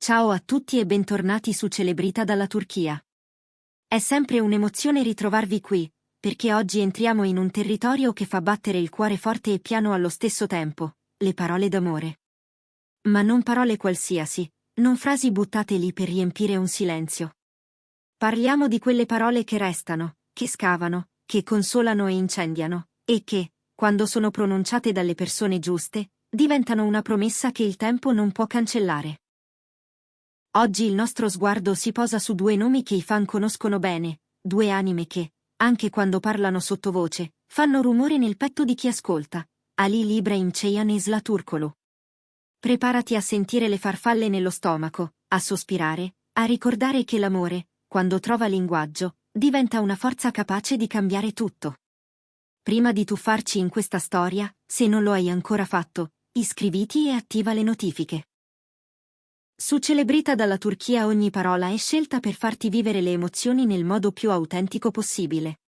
Ciao a tutti e bentornati su Celebrita dalla Turchia. È sempre un'emozione ritrovarvi qui, perché oggi entriamo in un territorio che fa battere il cuore forte e piano allo stesso tempo, le parole d'amore. Ma non parole qualsiasi, non frasi buttate lì per riempire un silenzio. Parliamo di quelle parole che restano, che scavano, che consolano e incendiano, e che, quando sono pronunciate dalle persone giuste, diventano una promessa che il tempo non può cancellare. Oggi il nostro sguardo si posa su due nomi che i fan conoscono bene, due anime che, anche quando parlano sottovoce, fanno rumore nel petto di chi ascolta, Halil İbrahim Ceyhan e Sıla Türkoğlu. Preparati a sentire le farfalle nello stomaco, a sospirare, a ricordare che l'amore, quando trova linguaggio, diventa una forza capace di cambiare tutto. Prima di tuffarci in questa storia, se non lo hai ancora fatto, iscriviti e attiva le notifiche. Su Celebrita dalla Turchia ogni parola è scelta per farti vivere le emozioni nel modo più autentico possibile.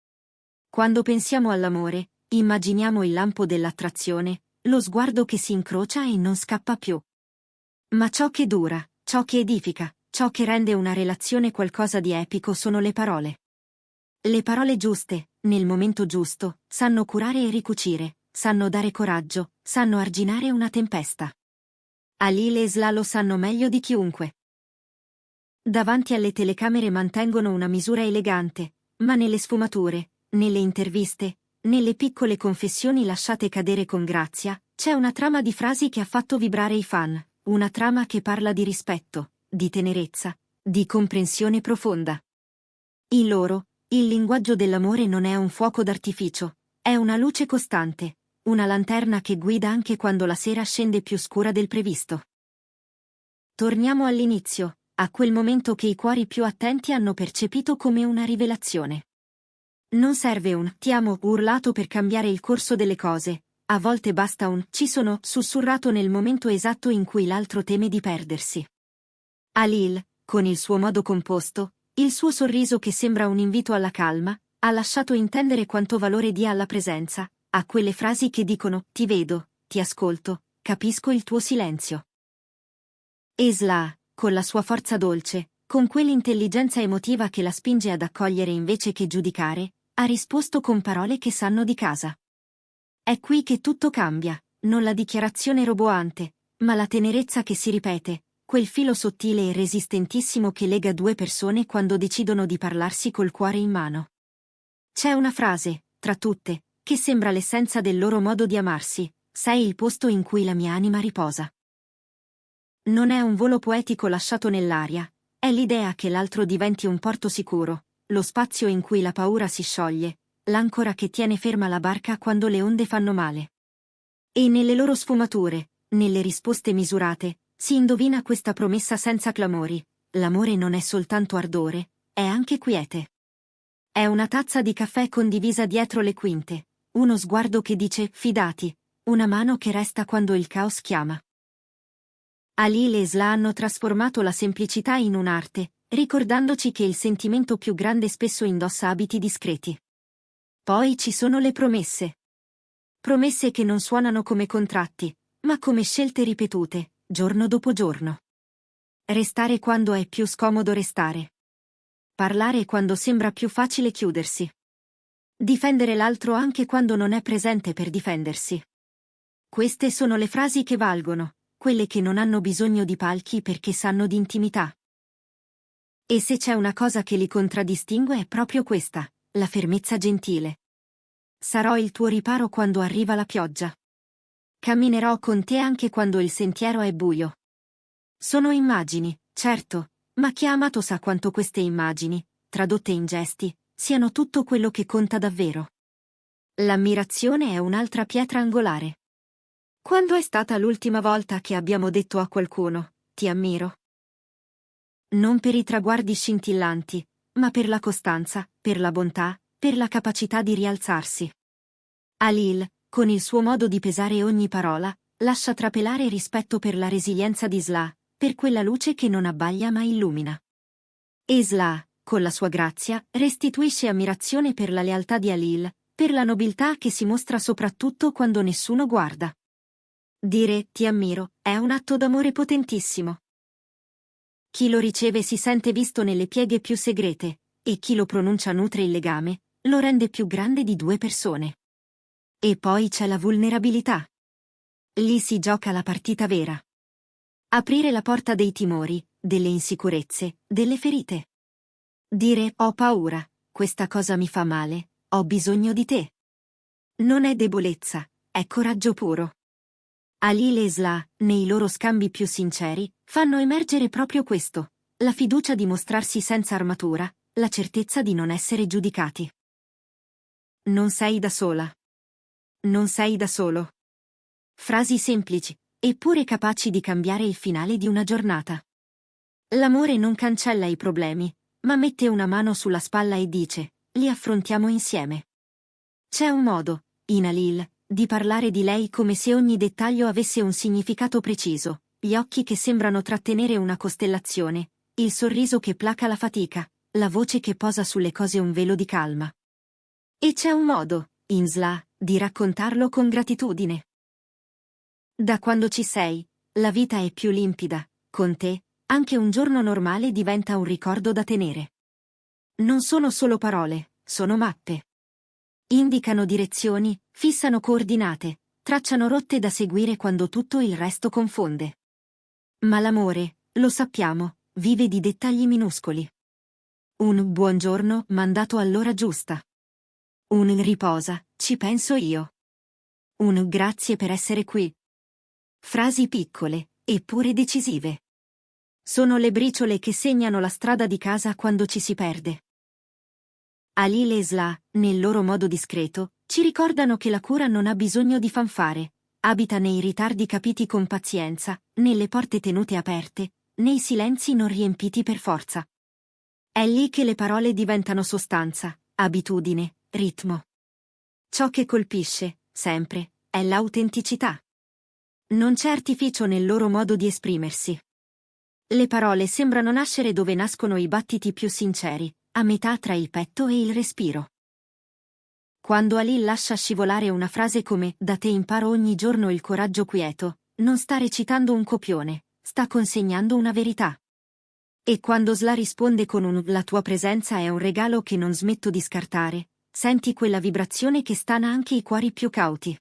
Quando pensiamo all'amore, immaginiamo il lampo dell'attrazione, lo sguardo che si incrocia e non scappa più. Ma ciò che dura, ciò che edifica, ciò che rende una relazione qualcosa di epico sono le parole. Le parole giuste, nel momento giusto, sanno curare e ricucire, sanno dare coraggio, sanno arginare una tempesta. Halil e Sıla lo sanno meglio di chiunque. Davanti alle telecamere mantengono una misura elegante, ma nelle sfumature, nelle interviste, nelle piccole confessioni lasciate cadere con grazia, c'è una trama di frasi che ha fatto vibrare i fan, una trama che parla di rispetto, di tenerezza, di comprensione profonda. In loro, il linguaggio dell'amore non è un fuoco d'artificio, è una luce costante, una lanterna che guida anche quando la sera scende più scura del previsto. Torniamo all'inizio, a quel momento che i cuori più attenti hanno percepito come una rivelazione. Non serve un "ti amo" urlato per cambiare il corso delle cose, a volte basta un "ci sono" sussurrato nel momento esatto in cui l'altro teme di perdersi. Halil, con il suo modo composto, il suo sorriso che sembra un invito alla calma, ha lasciato intendere quanto valore dia alla presenza, a quelle frasi che dicono "ti vedo, ti ascolto, capisco il tuo silenzio". E Sıla, con la sua forza dolce, con quell'intelligenza emotiva che la spinge ad accogliere invece che giudicare, ha risposto con parole che sanno di casa. È qui che tutto cambia, non la dichiarazione roboante, ma la tenerezza che si ripete, quel filo sottile e resistentissimo che lega due persone quando decidono di parlarsi col cuore in mano. C'è una frase, tra tutte, che sembra l'essenza del loro modo di amarsi: sei il posto in cui la mia anima riposa. Non è un volo poetico lasciato nell'aria, è l'idea che l'altro diventi un porto sicuro, lo spazio in cui la paura si scioglie, l'ancora che tiene ferma la barca quando le onde fanno male. E nelle loro sfumature, nelle risposte misurate, si indovina questa promessa senza clamori: l'amore non è soltanto ardore, è anche quiete. È una tazza di caffè condivisa dietro le quinte, uno sguardo che dice "fidati", una mano che resta quando il caos chiama. Halil e Sıla hanno trasformato la semplicità in un'arte, ricordandoci che il sentimento più grande spesso indossa abiti discreti. Poi ci sono le promesse. Promesse che non suonano come contratti, ma come scelte ripetute, giorno dopo giorno. Restare quando è più scomodo restare. Parlare quando sembra più facile chiudersi. Difendere l'altro anche quando non è presente per difendersi. Queste sono le frasi che valgono, quelle che non hanno bisogno di palchi perché sanno di intimità. E se c'è una cosa che li contraddistingue è proprio questa, la fermezza gentile. Sarò il tuo riparo quando arriva la pioggia. Camminerò con te anche quando il sentiero è buio. Sono immagini, certo, ma chi ha amato sa quanto queste immagini, tradotte in gesti, siano tutto quello che conta davvero. L'ammirazione è un'altra pietra angolare. Quando è stata l'ultima volta che abbiamo detto a qualcuno "ti ammiro"? Non per i traguardi scintillanti, ma per la costanza, per la bontà, per la capacità di rialzarsi. Halil, con il suo modo di pesare ogni parola, lascia trapelare rispetto per la resilienza di Sıla, per quella luce che non abbaglia ma illumina. E Sıla, con la sua grazia, restituisce ammirazione per la lealtà di Halil, per la nobiltà che si mostra soprattutto quando nessuno guarda. Dire "ti ammiro" è un atto d'amore potentissimo. Chi lo riceve si sente visto nelle pieghe più segrete, e chi lo pronuncia nutre il legame, lo rende più grande di due persone. E poi c'è la vulnerabilità. Lì si gioca la partita vera. Aprire la porta dei timori, delle insicurezze, delle ferite. Dire ho paura, questa cosa mi fa male, ho bisogno di te. Non è debolezza, è coraggio puro. Halil e Sla, nei loro scambi più sinceri, fanno emergere proprio questo, la fiducia di mostrarsi senza armatura, la certezza di non essere giudicati. Non sei da sola. Non sei da solo. Frasi semplici, eppure capaci di cambiare il finale di una giornata. L'amore non cancella i problemi, ma mette una mano sulla spalla e dice, li affrontiamo insieme. C'è un modo, in Halil, di parlare di lei come se ogni dettaglio avesse un significato preciso, gli occhi che sembrano trattenere una costellazione, il sorriso che placa la fatica, la voce che posa sulle cose un velo di calma. E c'è un modo, in Sla, di raccontarlo con gratitudine. Da quando ci sei, la vita è più limpida, con te, anche un giorno normale diventa un ricordo da tenere. Non sono solo parole, sono mappe. Indicano direzioni, fissano coordinate, tracciano rotte da seguire quando tutto il resto confonde. Ma l'amore, lo sappiamo, vive di dettagli minuscoli. Un buongiorno mandato all'ora giusta. Un riposa, ci penso io. Un grazie per essere qui. Frasi piccole, eppure decisive. Sono le briciole che segnano la strada di casa quando ci si perde. Halil e Sla, nel loro modo discreto, ci ricordano che la cura non ha bisogno di fanfare, abita nei ritardi capiti con pazienza, nelle porte tenute aperte, nei silenzi non riempiti per forza. È lì che le parole diventano sostanza, abitudine, ritmo. Ciò che colpisce, sempre, è l'autenticità. Non c'è artificio nel loro modo di esprimersi. Le parole sembrano nascere dove nascono i battiti più sinceri, a metà tra il petto e il respiro. Quando Halil lascia scivolare una frase come «Da te imparo ogni giorno il coraggio quieto», non sta recitando un copione, sta consegnando una verità. E quando Sla risponde con un «La tua presenza è un regalo che non smetto di scartare», senti quella vibrazione che stana anche i cuori più cauti.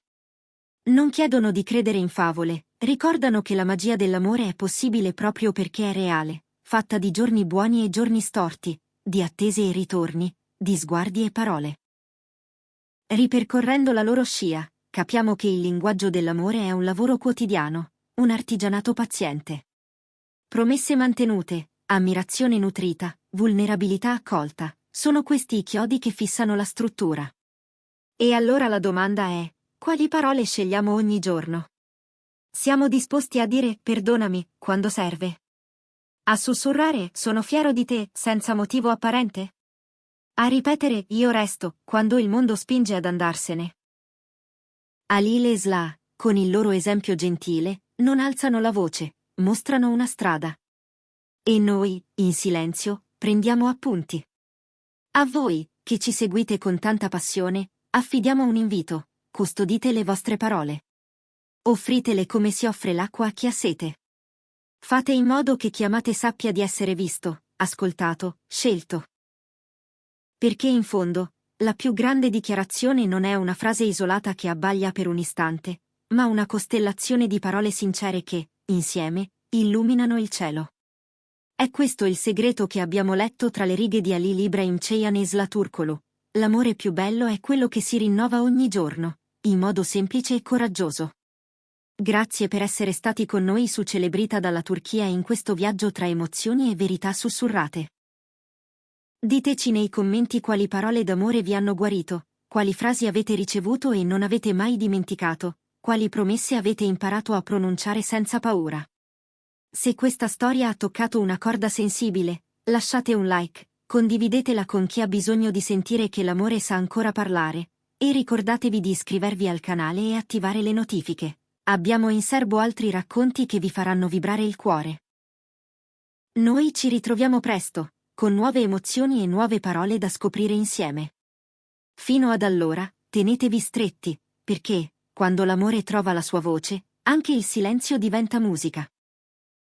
Non chiedono di credere in favole, ricordano che la magia dell'amore è possibile proprio perché è reale, fatta di giorni buoni e giorni storti, di attese e ritorni, di sguardi e parole. Ripercorrendo la loro scia, capiamo che il linguaggio dell'amore è un lavoro quotidiano, un artigianato paziente. Promesse mantenute, ammirazione nutrita, vulnerabilità accolta, sono questi i chiodi che fissano la struttura. E allora la domanda è, quali parole scegliamo ogni giorno? Siamo disposti a dire «perdonami» quando serve? A sussurrare «sono fiero di te» senza motivo apparente? A ripetere «io resto» quando il mondo spinge ad andarsene? Halil e Sla, con il loro esempio gentile, non alzano la voce, mostrano una strada. E noi, in silenzio, prendiamo appunti. A voi, che ci seguite con tanta passione, affidiamo un invito: custodite le vostre parole. Offritele come si offre l'acqua a chi ha sete. Fate in modo che chi amate sappia di essere visto, ascoltato, scelto. Perché in fondo, la più grande dichiarazione non è una frase isolata che abbaglia per un istante, ma una costellazione di parole sincere che, insieme, illuminano il cielo. È questo il segreto che abbiamo letto tra le righe di Halil Ibrahim Ceyhan e Sla Turkoglu. L'amore più bello è quello che si rinnova ogni giorno, in modo semplice e coraggioso. Grazie per essere stati con noi su Celebrita dalla Turchia in questo viaggio tra emozioni e verità sussurrate. Diteci nei commenti quali parole d'amore vi hanno guarito, quali frasi avete ricevuto e non avete mai dimenticato, quali promesse avete imparato a pronunciare senza paura. Se questa storia ha toccato una corda sensibile, lasciate un like, condividetela con chi ha bisogno di sentire che l'amore sa ancora parlare, e ricordatevi di iscrivervi al canale e attivare le notifiche. Abbiamo in serbo altri racconti che vi faranno vibrare il cuore. Noi ci ritroviamo presto, con nuove emozioni e nuove parole da scoprire insieme. Fino ad allora, tenetevi stretti, perché, quando l'amore trova la sua voce, anche il silenzio diventa musica.